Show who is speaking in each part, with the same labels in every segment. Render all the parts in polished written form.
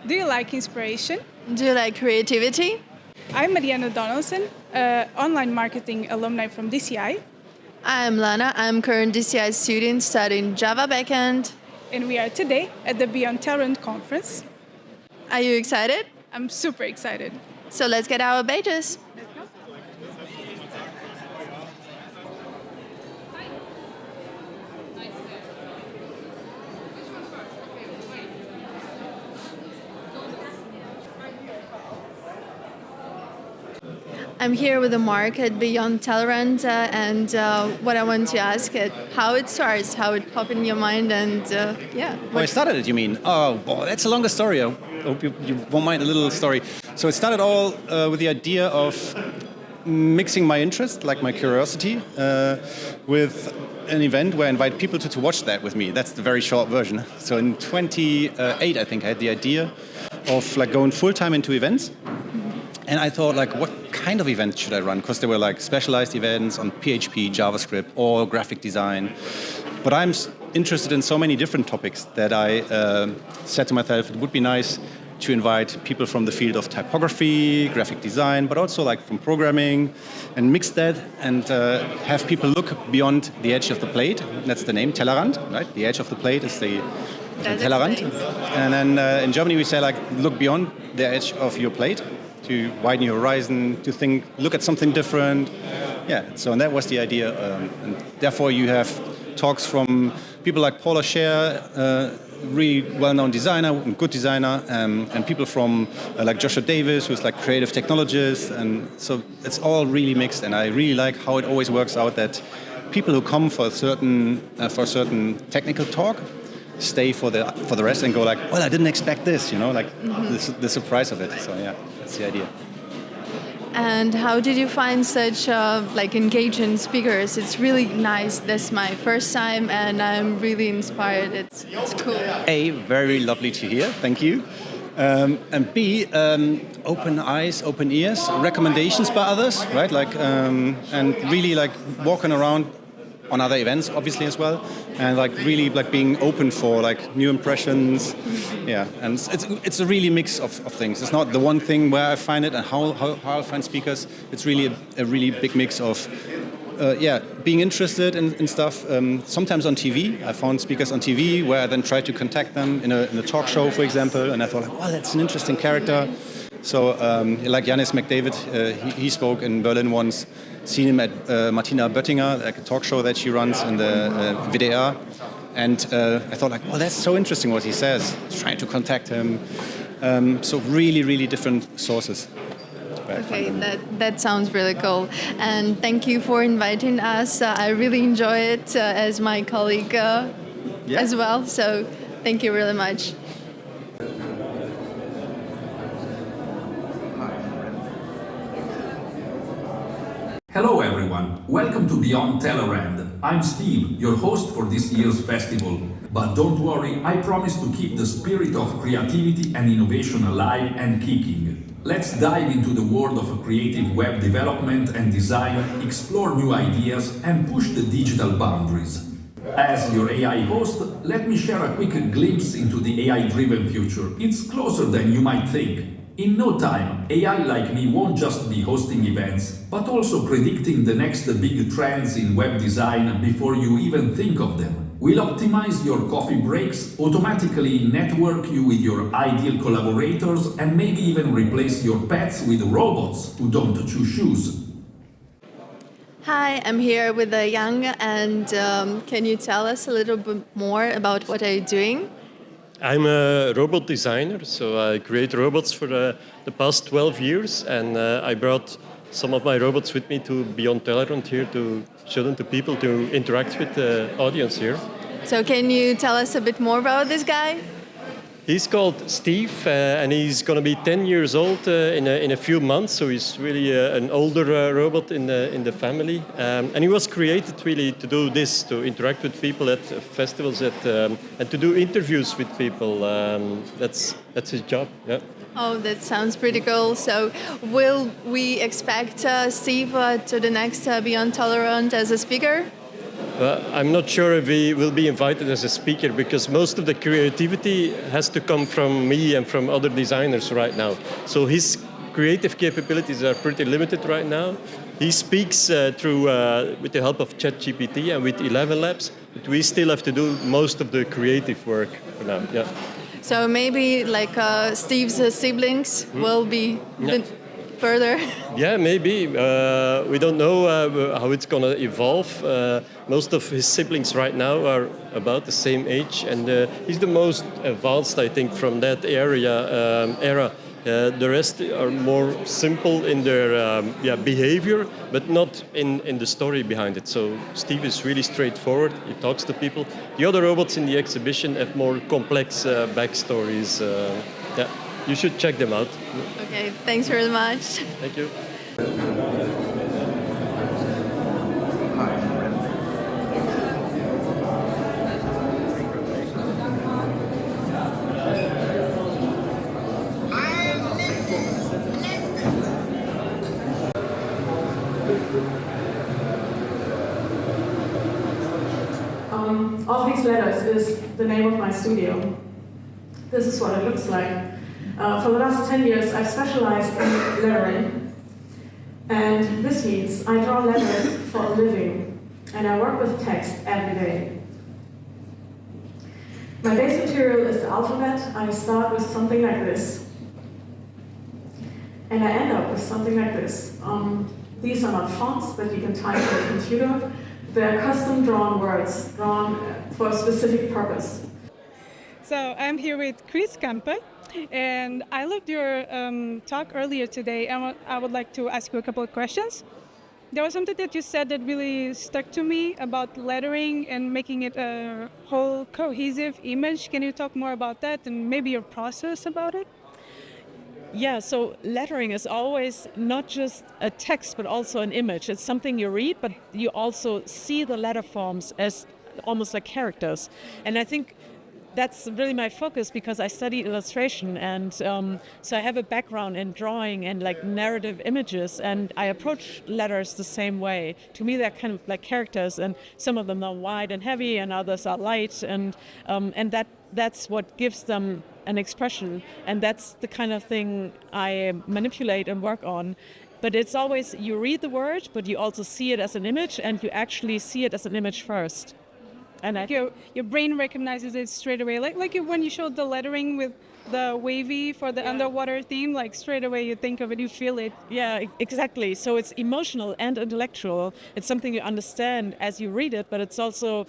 Speaker 1: Do you like inspiration?
Speaker 2: Do you like creativity?
Speaker 1: I'm Mariana, online marketing alumni from DCI.
Speaker 2: I'm Lana. I'm current DCI student studying Java backend.
Speaker 1: And we are today at the Beyond Tellerrand conference.
Speaker 2: Are you excited?
Speaker 1: I'm super excited.
Speaker 2: So let's get our badges. I'm here with Marc at Beyond Tellerrand, and what I want to ask is how it starts, how it popped in your mind, and yeah.
Speaker 3: How I started it, you mean? Oh, boy, that's a longer story. I hope you won't mind a little story. So it started all with the idea of mixing my interest, like my curiosity, with an event where I invite people to watch that with me. That's the very short version. So in 2008, I think, I had the idea of like going full-time into events. And I thought, like, what kind of events should I run? Because there were like specialized events on PHP, JavaScript, or graphic design. But I'm interested in so many different topics that I said to myself, it would be nice to invite people from the field of typography, graphic design, but also like from programming, and mix that and have people look beyond the edge of the plate. That's the name, Tellerrand, right? The edge of the plate is the Tellerrand. And then in Germany we say, like, look beyond the edge of your plate, to widen your horizon, to think, look at something different. Yeah, so and that was the idea. And therefore you have talks from people like Paula Scher, really well-known designer, good designer, and people from like Joshua Davis, who's like creative technologist. And so it's all really mixed, and I really like how it always works out that people who come for a certain technical talk stay for the rest and go like, well, I didn't expect this, you know, like the surprise of it. So yeah, that's the idea.
Speaker 2: And how did you find such like engaging speakers? It's really nice. This is my first time, and I'm really inspired. It's cool.
Speaker 3: A, very lovely to hear. Thank you. And B, open eyes, open ears, recommendations by others, right? Like, and really like walking around on other events, obviously, as well, and like really like being open for like new impressions. Yeah, and it's a really mix of things. It's not the one thing where I find it and how I find speakers. It's really a really big mix of being interested in stuff. Sometimes on TV, I found speakers on TV where I then tried to contact them in a talk show, for example, and I thought, like, well, that's an interesting character. So like Janis McDavid, he spoke in Berlin once. Seen him at Martina Böttinger, like a talk show that she runs in the WDR. And I thought, like, well, that's so interesting what he says. Trying to contact him. So really, really different sources.
Speaker 2: Okay, that sounds really cool. And thank you for inviting us. I really enjoy it as my colleague as well. So thank you really much.
Speaker 4: Hello everyone, welcome to Beyond Tellerrand. I'm Steve, your host for this year's festival. But don't worry, I promise to keep the spirit of creativity and innovation alive and kicking. Let's dive into the world of creative web development and design, explore new ideas, and push the digital boundaries. As your AI host, let me share a quick glimpse into the AI-driven future. It's closer than you might think. In no time, AI like me won't just be hosting events, but also predicting the next big trends in web design before you even think of them. We'll optimize your coffee breaks, automatically network you with your ideal collaborators, and maybe even replace your pets with robots who don't chew shoes.
Speaker 2: Hi, I'm here with Young, and can you tell us a little bit more about what are you doing?
Speaker 5: I'm a robot designer, so I create robots for the past 12 years, and I brought some of my robots with me to Beyond Tellerrand here to show them to people, to interact with the audience here.
Speaker 2: So can you tell us a bit more about this guy?
Speaker 5: He's called Steve, and he's going to be 10 years old in a few months, so he's really an older robot in the family. And he was created really to do this, to interact with people at festivals, and to do interviews with people. That's his job. Yeah.
Speaker 2: Oh, that sounds pretty cool. So will we expect Steve to the next Beyond Tellerrand as a speaker?
Speaker 5: I'm not sure if he will be invited as a speaker because most of the creativity has to come from me and from other designers right now. So his creative capabilities are pretty limited right now. He speaks with the help of ChatGPT and with 11 Labs, but we still have to do most of the creative work for now. Yeah.
Speaker 2: So maybe like Steve's siblings will be further.
Speaker 5: Yeah, maybe. We don't know how it's going to evolve. Most of his siblings right now are about the same age, and he's the most advanced, I think, from that era. The rest are more simple in their behavior, but not in the story behind it. So Steve is really straightforward. He talks to people. The other robots in the exhibition have more complex backstories. You should check them out.
Speaker 2: Okay, thanks very much.
Speaker 5: Thank you.
Speaker 6: All These Letters is the name of my studio. This is what it looks like. For the last 10 years, I've specialized in lettering. And this means I draw letters for a living, and I work with text every day. My base material is the alphabet. I start with something like this. And I end up with something like this. These are not fonts that you can type on a computer. They're custom drawn words, drawn for a specific purpose.
Speaker 1: So I'm here with Chris Campe, and I loved your talk earlier today. I would like to ask you a couple of questions. There was something that you said that really stuck to me about lettering and making it a whole cohesive image. Can you talk more about that and maybe your process about it?
Speaker 7: Yeah, so lettering is always not just a text, but also an image. It's something you read, but you also see the letter forms as almost like characters. And I think that's really my focus because I studied illustration, and so I have a background in drawing and like narrative images, and I approach letters the same way. To me, they're kind of like characters, and some of them are wide and heavy, and others are light, and that's what gives them an expression, and that's the kind of thing I manipulate and work on. But it's always, you read the word, but you also see it as an image, and you actually see it as an image first. And
Speaker 1: your brain recognizes it straight away, like when you showed the lettering with the wavy for the underwater theme, like straight away you think of it, you feel it.
Speaker 7: Yeah, exactly. So it's emotional and intellectual. It's something you understand as you read it, but it's also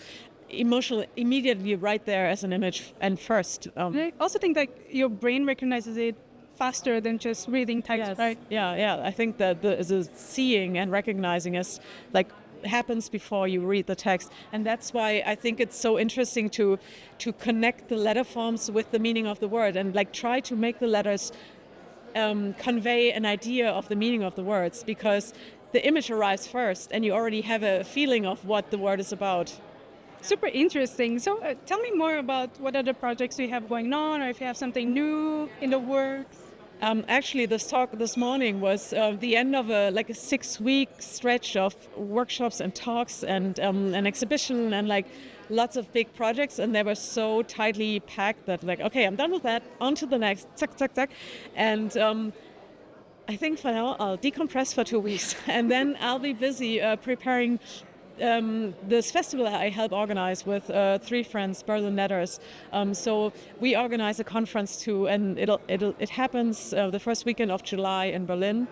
Speaker 7: emotional immediately right there as an image and first.
Speaker 1: I also think that your brain recognizes it faster than just reading text,
Speaker 7: yes.
Speaker 1: right?
Speaker 7: Yeah. I think that the seeing and recognizing is like happens before you read the text, and that's why I think it's so interesting to connect the letter forms with the meaning of the word and like try to make the letters convey an idea of the meaning of the words, because the image arrives first and you already have a feeling of what the word is about.
Speaker 1: Super interesting. So tell me more about what other projects you have going on, or if you have something new in the works.
Speaker 7: Actually, this talk this morning was the end of a 6-week stretch of workshops and talks and an exhibition and like lots of big projects, and they were so tightly packed that like, okay, I'm done with that, on to the next, tuck. And I think for now I'll decompress for 2 weeks and then I'll be busy preparing this festival I help organize with 3 friends, Berlin Letters. So we organize a conference too, and it happens the first weekend of July in Berlin.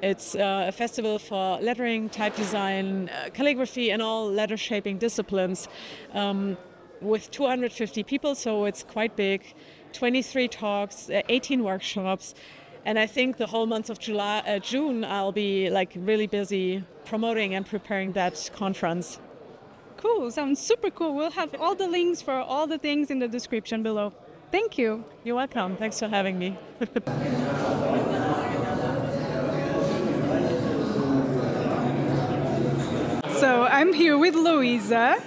Speaker 7: It's a festival for lettering, type design, calligraphy, and all letter shaping disciplines with 250 people, so it's quite big. 23 talks, 18 workshops. And I think the whole month of June, I'll be like really busy promoting and preparing that conference.
Speaker 1: Cool, sounds super cool. We'll have all the links for all the things in the description below. Thank you.
Speaker 7: You're welcome. Thanks for having me.
Speaker 1: So I'm here with Luisa.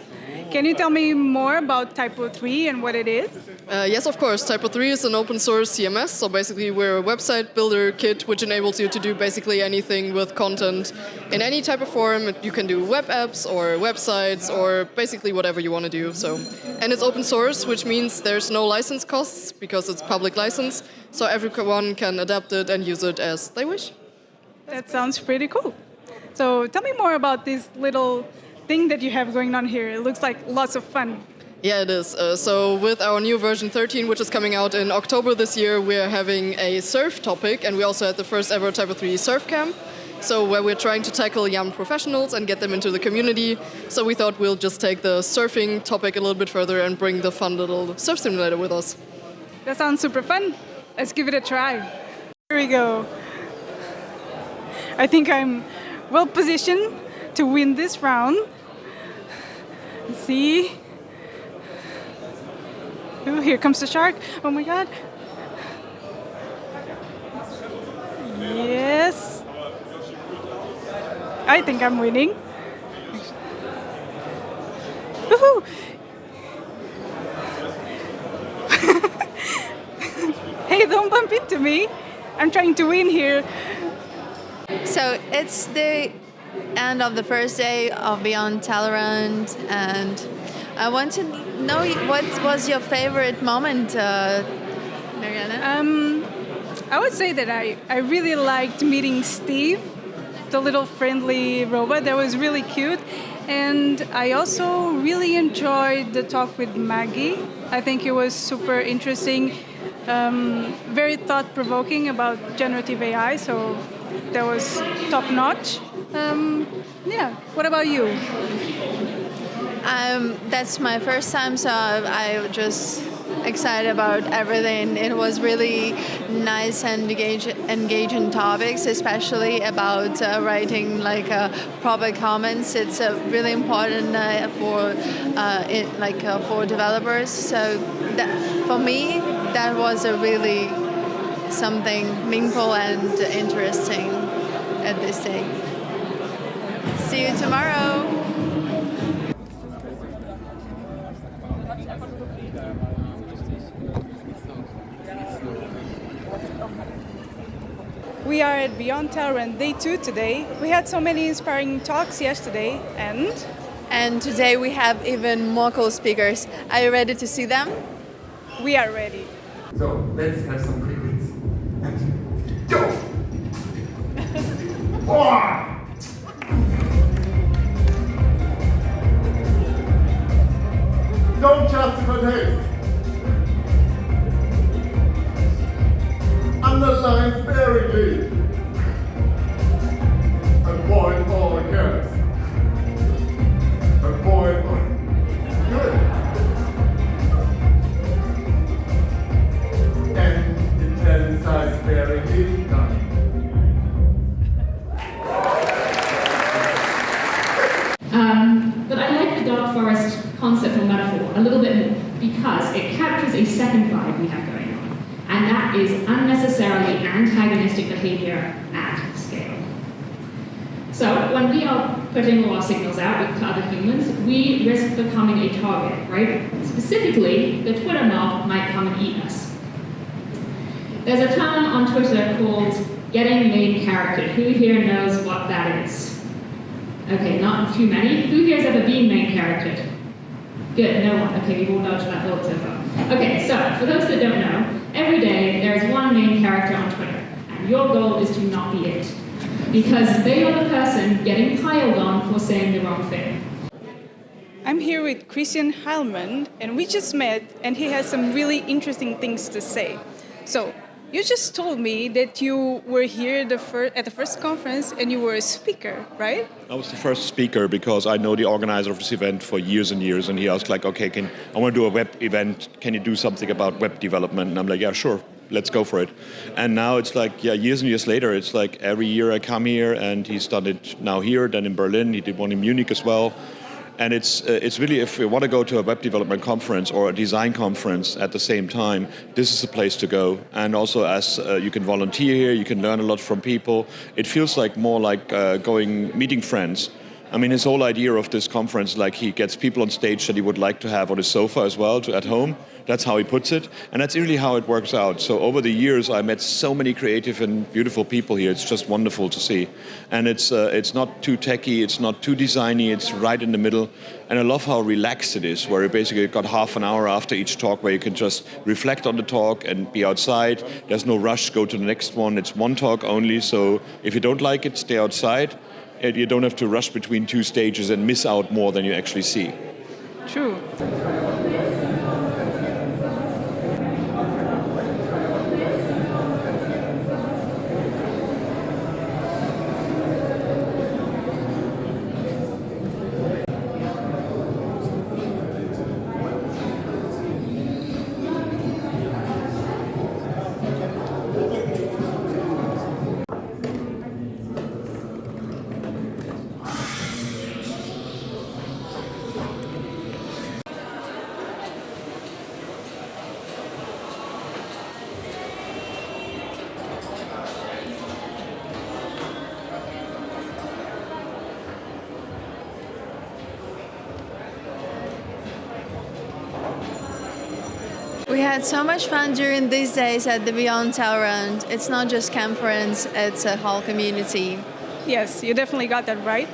Speaker 1: Can you tell me more about Typo 3 and what it is?
Speaker 8: Yes, of course. Typo 3 is an open source CMS. So basically we're a website builder kit which enables you to do basically anything with content in any type of form. You can do web apps or websites or basically whatever you want to do. And it's open source, which means there's no license costs because it's public license. So everyone can adapt it and use it as they wish.
Speaker 1: That sounds pretty cool. So tell me more about this little thing that you have going on here. It looks like lots of fun.
Speaker 8: Yeah, it is. So with our new version 13, which is coming out in October this year, we're having a surf topic, and we also had the first ever Typo 3 surf camp. So where we're trying to tackle young professionals and get them into the community. So we thought we'll just take the surfing topic a little bit further and bring the fun little surf simulator with us.
Speaker 1: That sounds super fun. Let's give it a try. Here we go. I think I'm well positioned to win this round. Let's see. Oh, here comes the shark. Oh my god. Yes. I think I'm winning. Woohoo! Hey, don't bump into me. I'm trying to win here.
Speaker 2: So it's the end of the first day of Beyond Tellerrand, and I want to know what was your favorite moment, Mariana?
Speaker 1: I would say that I really liked meeting Steve, the little friendly robot. That was really cute. And I also really enjoyed the talk with Maggie. I think it was super interesting, very thought-provoking about generative AI, so that was top-notch. Yeah, what about you?
Speaker 2: That's my first time, so I just excited about everything. It was really nice and engaging topics, especially about writing like proper comments. It's really important for developers. So for me, that was a really something meaningful and interesting at this day. See you tomorrow.
Speaker 1: We are at Beyond Tellerrand Day 2 today. We had so many inspiring talks yesterday,
Speaker 2: and today we have even more cool speakers. Are you ready to see them?
Speaker 1: We are ready.
Speaker 9: So let's have some quick wins. And go! Don't justify taste. Underline sparingly. Avoid all carrots. Avoid all. Good. And italicize sparingly. Done.
Speaker 10: But I like the dark forest concept or metaphor a little bit more because it captures a second vibe we have going on, and that is unnecessarily antagonistic behavior at scale. So when we are putting all our signals out to other humans, we risk becoming a target, right? Specifically, the Twitter mob might come and eat us. There's a term on Twitter called getting main character. Who here knows what that is? Okay, not too many. Who here has ever been main character? Good, no one. Okay, we've all dodged that bullet so far. Okay, so for those that don't know, every day there is one main character on Twitter, and your goal is to not be it. Because they are the person getting piled on for saying the wrong thing.
Speaker 1: I'm here with Christian Heilmann, and we just met, and he has some really interesting things to say. So, you just told me that you were here at the first conference and you were a speaker, right?
Speaker 11: I was the first speaker because I know the organizer of this event for years and years, and he asked like, okay, I want to do a web event, can you do something about web development? And I'm like, yeah, sure, let's go for it. And now it's like, yeah, years and years later, it's like every year I come here, and he's done it now here, then in Berlin, he did one in Munich as well. And it's really, if you want to go to a web development conference or a design conference at the same time, this is the place to go. And also, as you can volunteer here, you can learn a lot from people. It feels like more like meeting friends. I mean, his whole idea of this conference, like he gets people on stage that he would like to have on his sofa as well at home. That's how he puts it. And that's really how it works out. So over the years, I met so many creative and beautiful people here. It's just wonderful to see. And it's not too techy, it's not too designy, it's right in the middle. And I love how relaxed it is, where you basically got half an hour after each talk where you can just reflect on the talk and be outside. There's no rush, go to the next one. It's one talk only. So if you don't like it, stay outside. You don't have to rush between two stages and miss out more than you actually see.
Speaker 1: True.
Speaker 2: We had so much fun during these days at the Beyond Tellerrand. It's not just conference, it's a whole community.
Speaker 1: Yes, you definitely got that right.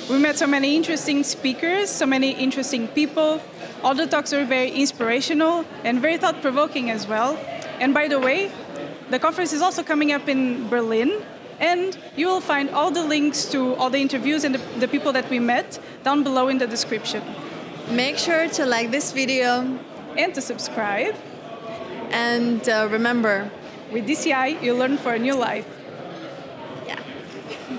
Speaker 1: We met so many interesting speakers, so many interesting people. All the talks were very inspirational and very thought-provoking as well. And by the way, the conference is also coming up in Berlin, and you will find all the links to all the interviews and the people that we met down below in the description.
Speaker 2: Make sure to like this video
Speaker 1: and to subscribe.
Speaker 2: And remember,
Speaker 1: with DCI, you learn for a new life.